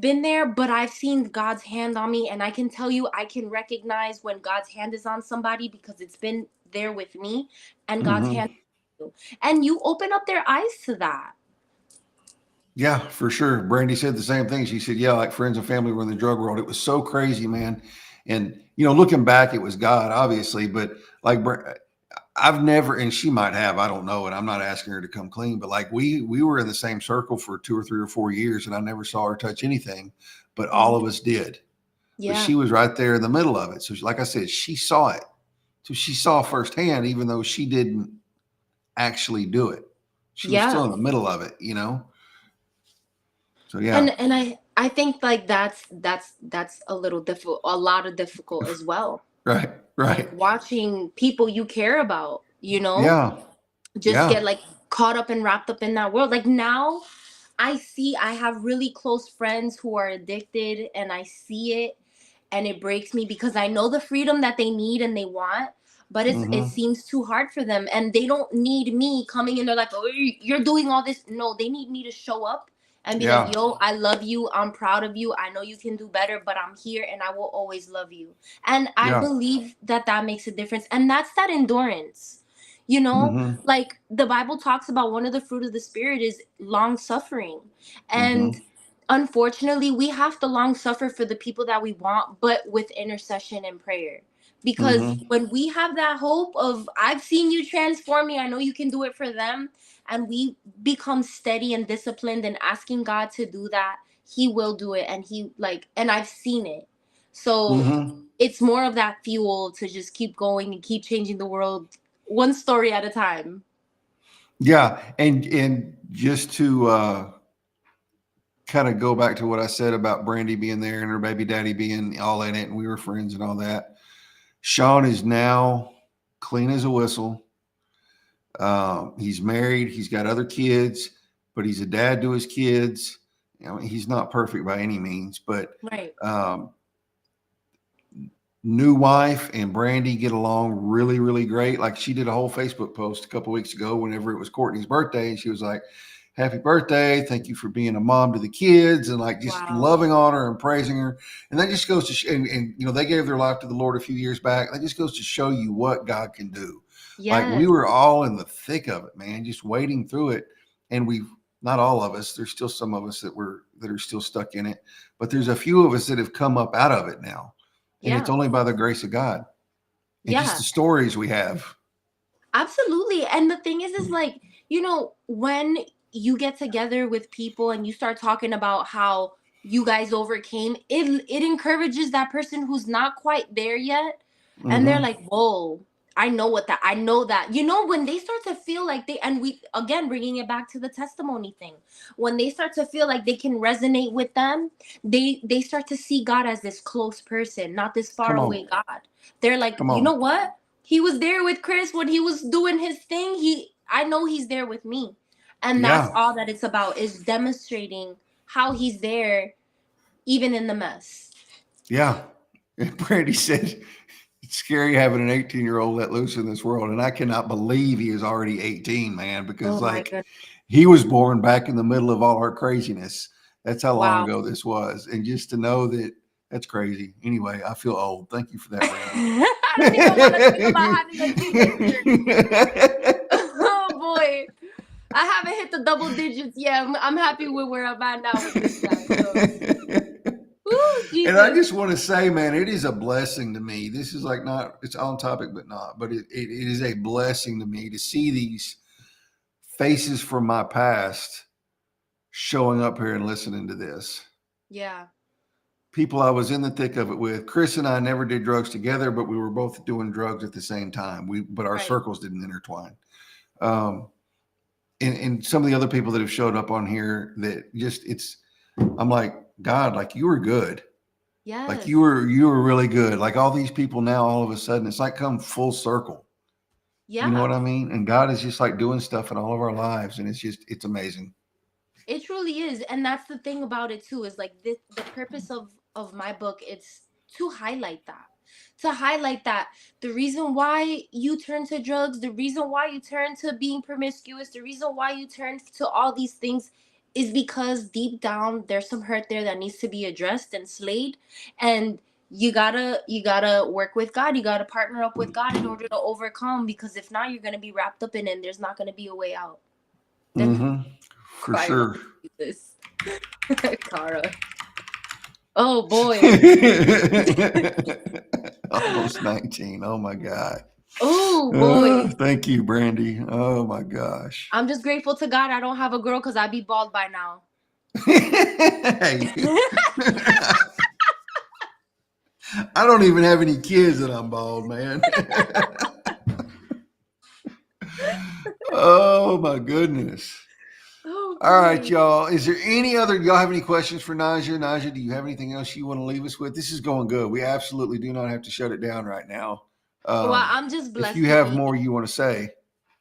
been there, but I've seen God's hand on me, and I can tell you, I can recognize when God's hand is on somebody because it's been there with me, and God's Mm-hmm. hand, and you open up their eyes to that. Yeah, for sure. Brandy said the same thing. She said, yeah, like friends and family were in the drug world. It was so crazy, man. And, looking back, it was God, obviously, but like, I've never, and she might have, I don't know. And I'm not asking her to come clean, but like we were in the same circle for 2 or 3 or 4 years and I never saw her touch anything, but all Mhm. of us did. But Yeah. she was right there in the middle of it. So like I said, she saw it. So she saw firsthand, even though she didn't actually do it. She was still Yeah. in the middle of it. So yeah. And I think like that's a little difficult, a lot of difficult as well. Right. Like Right. watching people you care about, Yeah. just Yeah. get like caught up and wrapped up in that world. Like now I have really close friends who are addicted, and I see it, and it breaks me because I know the freedom that they need and they want, but it Mm-hmm. seems too hard for them, and they don't need me coming in. They're like, "Oh, you're doing all this." No, they need me to show up and be like, Yeah. "Yo, I love you. I'm proud of you. I know you can do better, but I'm here and I will always love you." And I Yeah. believe that that makes a difference, and that's that endurance. You know, Mm-hmm. like the Bible talks about, one of the fruit of the spirit is long suffering. Mm-hmm. And unfortunately, we have to long suffer for the people that we want, but with intercession and prayer. Because Mm-hmm. when we have that hope of, I've seen you transform me, I know you can do it for them, and we become steady and disciplined and asking God to do that, He will do it. And and I've seen it. So Mm-hmm. it's more of that fuel to just keep going and keep changing the world one story at a time. Yeah. And just to kind of go back to what I said about Brandy being there and her baby daddy being all in it, and we were friends and all that. Sean is now clean as a whistle. He's married. He's got other kids, but he's a dad to his kids. He's not perfect by any means, but Right. um, new wife and Brandy get along really, really great. Like she did a whole Facebook post a couple weeks ago whenever it was Courtney's birthday, and she was like, "Happy birthday! Thank you for being a mom to the kids," and like just Wow. loving on her and praising her. And that just goes to and they gave their life to the Lord a few years back. That just goes to show you what God can do. Like we Yes. were all in the thick of it, man, just wading through it, and we've not all of us. There's still some of us that are still stuck in it, but there's a few of us that have come up out of it now, and it's Yeah. only by the grace of God and just Yeah. the stories we have. Absolutely. And the thing is like, when you get together with people and you start talking about how you guys overcame, it encourages that person who's not quite there yet. And they're Mm-hmm. like, whoa, I know that. When they start to feel like and we, again, bringing it back to the testimony thing, when they start to feel like they can resonate with them, they start to see God as this close person, not this far Come on, away God. They're like, come you on. know what? He was there with Chris when he was doing his thing. I know he's there with me. And that's Yeah, all that it's about, is demonstrating how he's there even in the mess. yeah. And Brandy said it's scary having an 18-year-old let loose in this world, and I cannot believe he is already 18, man. Because Oh my like goodness. he was born back in the middle of all our craziness. That's how long Wow. ago this was, and just to know that that's crazy. Anyway, I feel old. Thank you for that, Brandy. I don't even want to think about having a teenager. Oh boy. I haven't hit the double digits yet. I'm happy with where I'm at now with this guy. So, woo, And I Jesus. just want to say, man, it is a blessing to me. This is like not, it's on topic, but not, but it is a blessing to me to see these faces from my past showing up here and listening to this. Yeah. People I was in the thick of it with. Chris and I never did drugs together, but we wwere both doing drugs at the same time. But our Right. circles didn't intertwine. Um, and some of the other people that have showed up on here that just, I'm like, God, like you were good. Like Yes. you were really good. Like all these people now, all of a sudden, it's like come full circle. You know what Yeah. I mean? And God is just like doing stuff in all of our lives, and it's amazing. It truly is, and that's the thing about it too. Is like the purpose of my book. It's to highlight that, the reason why you turn to drugs, the reason why you turn to being promiscuous, the reason why you turn to all these things, is because deep down there's some hurt there that needs to be addressed and slayed, and you gotta work with God. You gotta partner up with God in order to overcome. Because if not, you're gonna be wrapped up in it, and there's not gonna be a way out. Then Mm-hmm. For crying sure. over this. Cara. Oh boy. Almost 19. Oh my God. Oh boy. Thank you, Brandy. Oh my gosh. I'm just grateful to God I don't have a girl, because I'd be bald by now. Hey. I don't even have any kids and I'm bald, man. Oh my goodness. Oh All right, boy. y'all. Is there any other, y'all have any questions for Nazya? Nazya, do you have anything else you want to leave us with? This is going good. We absolutely do not have to shut it down right now. Well, I'm just If you blessed to have be. more you want to say,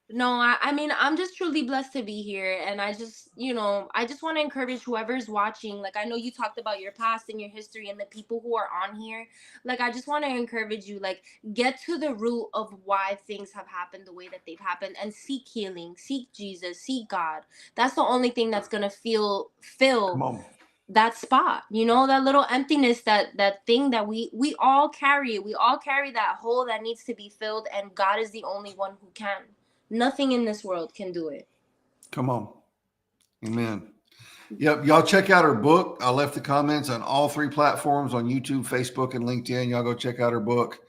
No, I mean, I'm just truly blessed to be here. And I just, I just want to encourage whoever's watching. Like, I know you talked about your past and your history and the people who are on here. Like, I just want to encourage you, like, get to the root of why things have happened the way that they've happened, and seek healing, seek Jesus, seek God. That's the only thing that's going to come fill on. that spot, that little emptiness, that thing that we all carry. We all carry that hole that needs to be filled, and God is the only one who can. Nothing in this world can do it. Come on. Amen. Yep. Y'all check out her book. I left the comments on all three platforms on YouTube, Facebook, and LinkedIn. Y'all go check out her book.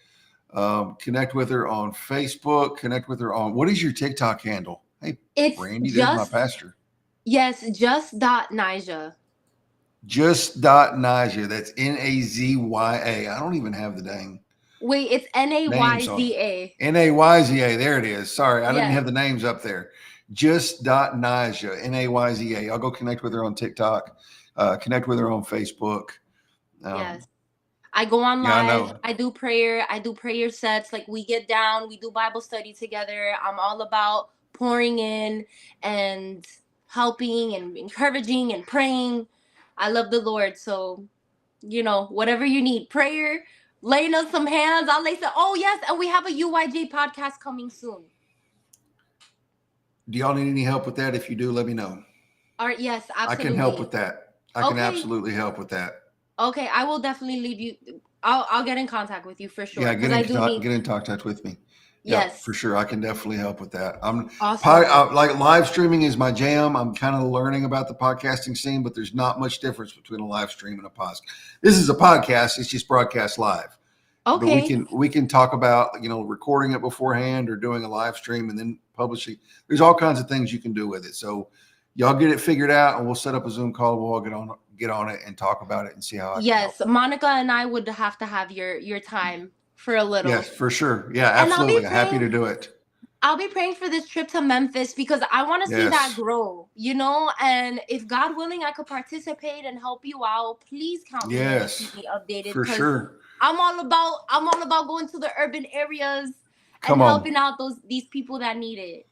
Connect with her on Facebook. Connect with her on, what is your TikTok handle? Hey, It's Brandy, there's my just, pastor. yes, just dot Nija. Just dot Nazya. That's Nazya. I don't even have the dang Wait, it's names on Nayza. Nazya. There it is. Sorry, I didn't Yes, have the names up there. Just dot Nazya. Nazya. I'll go connect with her on TikTok. Connect with her on Facebook. yes. Um, I go on yeah, I live. know. I do prayer sets. Like, we get down, we do Bible study together. I'm all about pouring in and helping and encouraging and praying. I love the Lord. So, whatever you need, prayer, laying on some hands, I'll lay some. Oh, yes. And we have a UYJ podcast coming soon. Do y'all need any help with that? If you do, let me know. All right. Yes, I can help with absolutely. that. I can Okay. absolutely help with that. Okay. I will definitely leave you. I'll get in contact with you for sure. Yeah, Because I do need. get in contact with me. Yeah, for Yes. sure. I can definitely help with that. Awesome. Like live streaming is my jam. I'm kind of learning about the podcasting scene, but there's not much difference between a live stream and a podcast. This is a podcast. It's just broadcast live, but Okay. we can talk about recording it beforehand or doing a live stream and then publishing. There's all kinds of things you can do with it. So y'all get it figured out, and we'll set up a Zoom call. We'll all get on it and talk about it and see how I can help. Yes, Monica and I would have to have your time for a Yes, little. for sure. Yeah, And absolutely. Happy to do it. I'll be praying for this trip to Memphis, because I want to see that Yes. grow. And if God willing, I could participate and help you out. Please count me in and keep Yes, me updated, for because sure. I'm all about going to the urban areas and Come on. helping out these people that need it.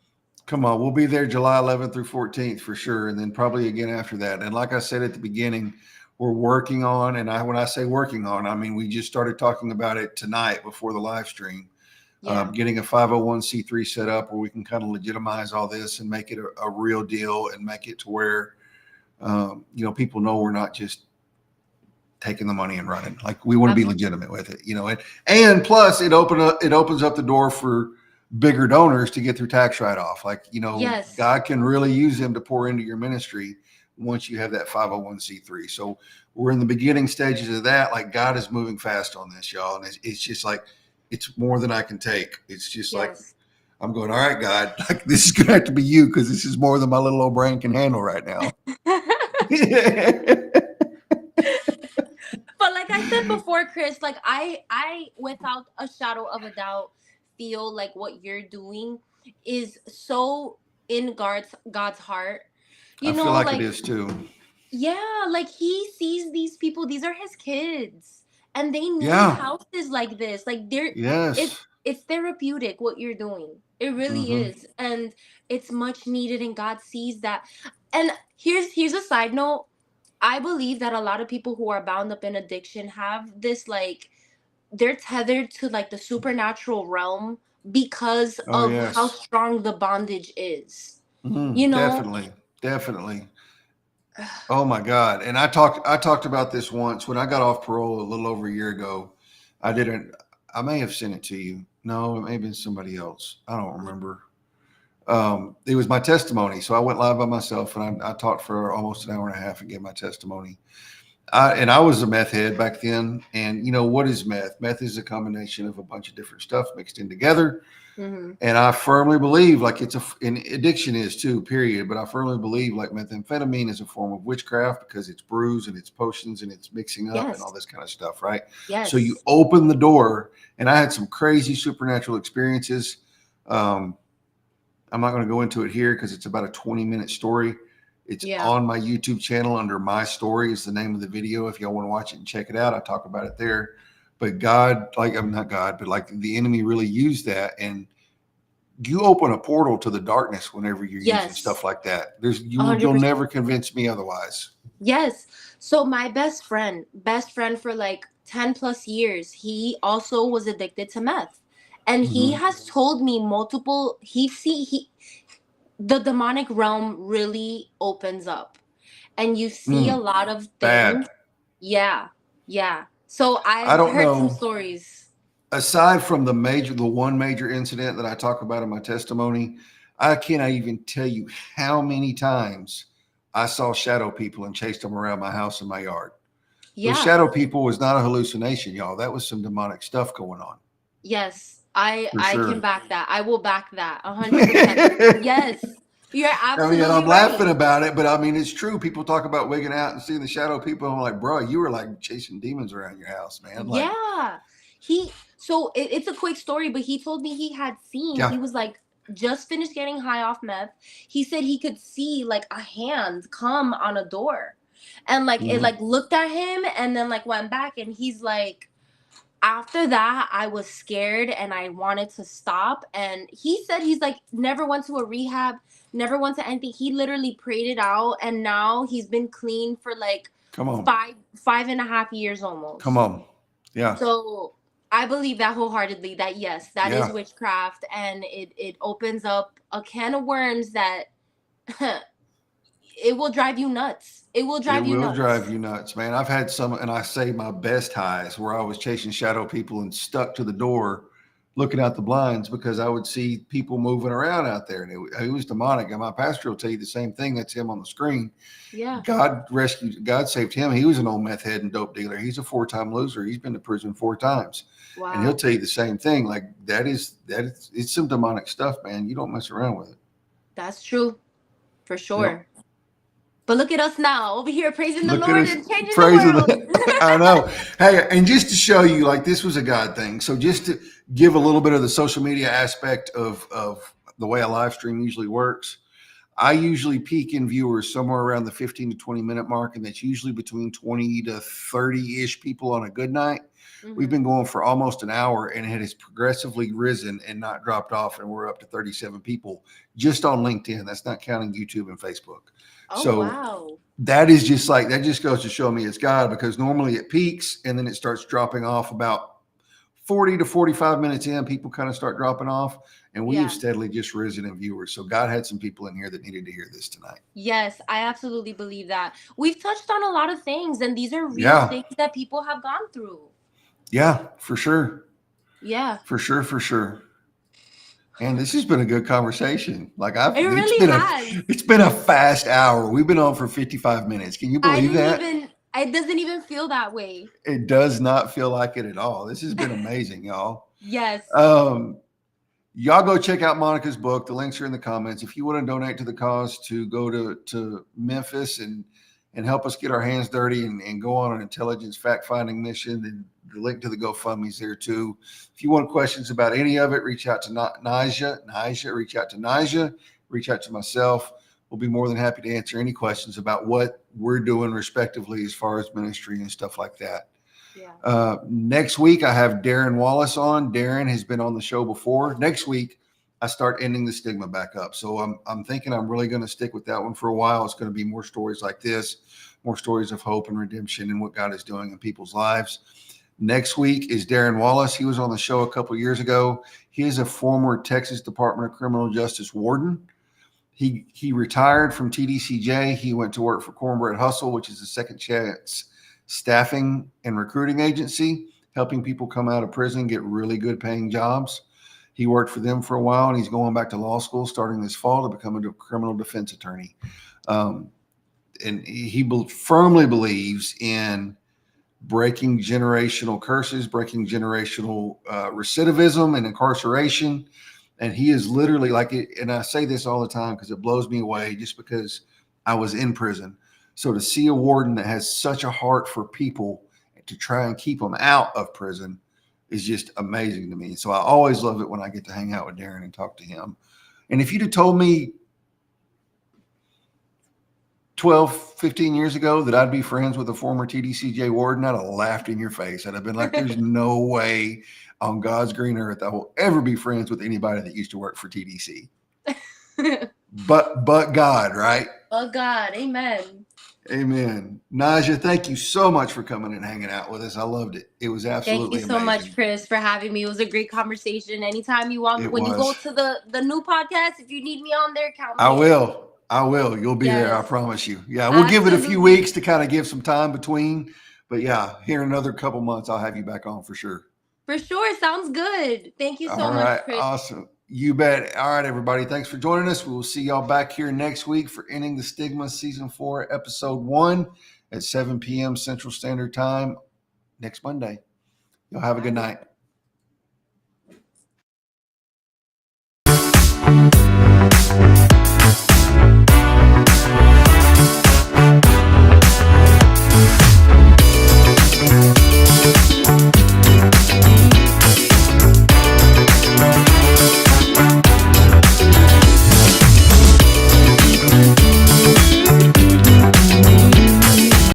Come on. We'll be there July 11th through 14th for sure. And then probably again after that. And like I said at the beginning, we're working on, and when I say working on, I mean, we just started talking about it tonight before the live stream, Yeah. getting a 501c3 set up where we can kind of legitimize all this and make it a real deal and make it to where, people know we're not just taking the money and running. Like we want to be legitimate with it, and plus it opens up the door for bigger donors to get their tax write off. Like, Yes. God can really use them to pour into your ministry once you have that 501c3. So we're in the beginning stages of that. Like God is moving fast on this, y'all. And it's just like, it's more than I can take. It's just like, Yes. I'm going, all right, God, like this is going to have to be you, because this is more than my little old brain can handle right now. But like I said before, Chris, like I without a shadow of a doubt feel like what you're doing is so in God's heart. I feel like it Like, is too. yeah, like he sees these people, these are his kids. and they need Yeah. houses like this. Like it's Yes. it's therapeutic what you're doing. It really Hmm. is, and it's much needed, and God sees that. And here's a side note. I believe that a lot of people who are bound up in addiction have this, like, they're tethered to like the supernatural realm because Oh, of how yes. strong the bondage is. You know? Definitely. Definitely. Oh my God. And I talked about this once when I got off parole a little over a year ago. I didn't, I may have sent it to you. No, it may have been somebody else. I don't remember. It was my testimony. So I went live by myself and I talked for almost an hour and a half and gave my testimony. I was a meth head back then. And you know, what is meth? Meth is a combination of a bunch of different stuff mixed in together. Mm-hmm. And I firmly believe, like, and addiction is too, period. But I firmly believe, like, methamphetamine is a form of witchcraft because it's brews and it's potions and it's mixing up and all Yes. this kind of stuff, right? So you Yes. open the door, and I had some crazy supernatural experiences. Um, I'm not going to go into it here because it's about a 20-minute story. It's Yeah. on my YouTube channel under My Story is the name of the video. If y'all want to watch it and check it out, I talk about it there. But God, like, I'm not God, but like the enemy really used that, and you open a portal to the darkness whenever you're using stuff Yes. like that. A hundred You'll percent. never convince me otherwise. Yes. So my best friend for like 10 plus years, he also was addicted to meth. And he Hmm. has told me multiple he the demonic realm really opens up, and you see a lot of things. Bad. Yeah. Yeah. So I I've don't heard some know. stories. Aside from the one major incident that I talk about in my testimony, I cannot even tell you how many times I saw shadow people and chased them around my house and my yard. Those Yeah. shadow people was not a hallucination, y'all. That was some demonic stuff going on Yes. I for I can sure. back that. I will back that 100%. I Yes. You're mean, and absolutely I'm right. laughing about it, but I mean, it's true. People talk about wigging out and seeing the shadow people. I'm like, bro, you were like chasing demons around your house, man. Like, Yeah. It's a quick story, but he told me he yeah. was like just finished getting high off meth. He said he could see like a hand come on a door. And like it Hmm. like looked at him and then like went back, and he's like, after that I was scared and I wanted to stop. And he said he's like never went to a rehab, never went to anything. He literally prayed it out, and now he's been clean for like Come on. five and a half years Come almost. on. Yeah. So I believe that wholeheartedly, that yes, that is Yeah. witchcraft, and it opens up a can of worms that it will drive you nuts. It will It drive you will drive nuts. you nuts, man. I've had some, and I say my best highs where I was chasing shadow people and stuck to the door looking out the blinds because I would see people moving around out there. And it was demonic. And my pastor will tell you the same thing. That's him on the screen. Yeah. God saved him. He was an old meth head and dope dealer. He's a 4-time loser. He's been to prison 4 times. And he'll Wow. tell you the same thing. Like it's some demonic stuff, man. You don't mess around with it. That's true. For Yep. sure. But look at us now over here praising the Look at Lord us and changing the praising world. the, I know. Hey, and just to show you, like, this was a God thing. So just to give a little bit of the social media aspect of the way a live stream usually works, I usually peak in viewers somewhere around the 15 to 20 minute mark, and that's usually between 20 to 30-ish people on a good night. We've Hmm. been going for almost an hour, and it has progressively risen and not dropped off, and we're up to 37 people just on LinkedIn. That's not counting YouTube and Facebook. Oh So wow. that is just like, that just goes to show me it's God, because normally it peaks and then it starts dropping off about 40 to 45 minutes in. People kind of start dropping off, and we have Yeah. steadily just risen in viewers. So God had some people in here that needed to hear this tonight. Yes, I absolutely believe that. We've touched on a lot of things, and these are real Yeah. things that people have gone through. Yeah, for sure. Yeah. For sure. For sure. And this has been a good conversation. Like, It really has. it's been a fast hour. We've been on for 55 minutes. Can you I believe didn't that? even, it doesn't even feel that way. It does not feel like it at all. This has been amazing, y'all. Yes. Um, Y'all go check out Monica's book. The links are in the comments. If you want to donate to the cause to go to Memphis and help us get our hands dirty and go on an intelligence fact-finding mission, then the link to the GoFundMe is there too. If you want questions about any of it, reach out to Nazya, reach out to Nazya, reach out to myself. We'll be more than happy to answer any questions about what we're doing respectively as far as ministry and stuff like that. Yeah. Next week, I have Darren Wallace on. Darren has been on the show before. Next week, I start ending the stigma back up. So I'm thinking I'm really going to stick with that one for a while. It's going to be more stories like this, more stories of hope and redemption and what God is doing in people's lives. Next week is Darren Wallace. He was on the show a couple years ago. He is a former Texas Department of Criminal Justice warden. He retired from TDCJ. He went to work for Cornbread Hustle, which is a second chance staffing and recruiting agency, helping people come out of prison get really good paying jobs. He worked for them for a while, and he's going back to law school starting this fall to become a criminal defense attorney. And he firmly believes in breaking generational curses, breaking generational recidivism and incarceration. And he is literally like it. And I say this all the time because it blows me away just because I was in prison. So to see a warden that has such a heart for people to try and keep them out of prison is just amazing to me. So I always love it when I get to hang out with Darren and talk to him. And if you'd have told me 12, 15 years ago that I'd be friends with a former TDCJ warden, I'd have laughed in your face. I'd have been like, there's no way on God's green earth I will ever be friends with anybody that used to work for TDC. but God, right? Oh God, amen. Amen. Nazya, thank you so much for coming and hanging out with us. I loved it. It was absolutely amazing. Thank you so much, Chris, for having me. It was a great conversation. Anytime you want, when you go to the new podcast, if you need me on there, count me. I will. You'll be there. I promise you. Yeah. We'll give it a few weeks to kind of give some time between, but yeah, here in another couple months, I'll have you back on for sure. For sure. Sounds good. Thank you so much, Chris. Awesome. You bet. All right, everybody. Thanks for joining us. We will see y'all back here next week for Ending the Stigma Season 4, Episode 1 at 7 p.m. Central Standard Time next Monday. Y'all have a good night.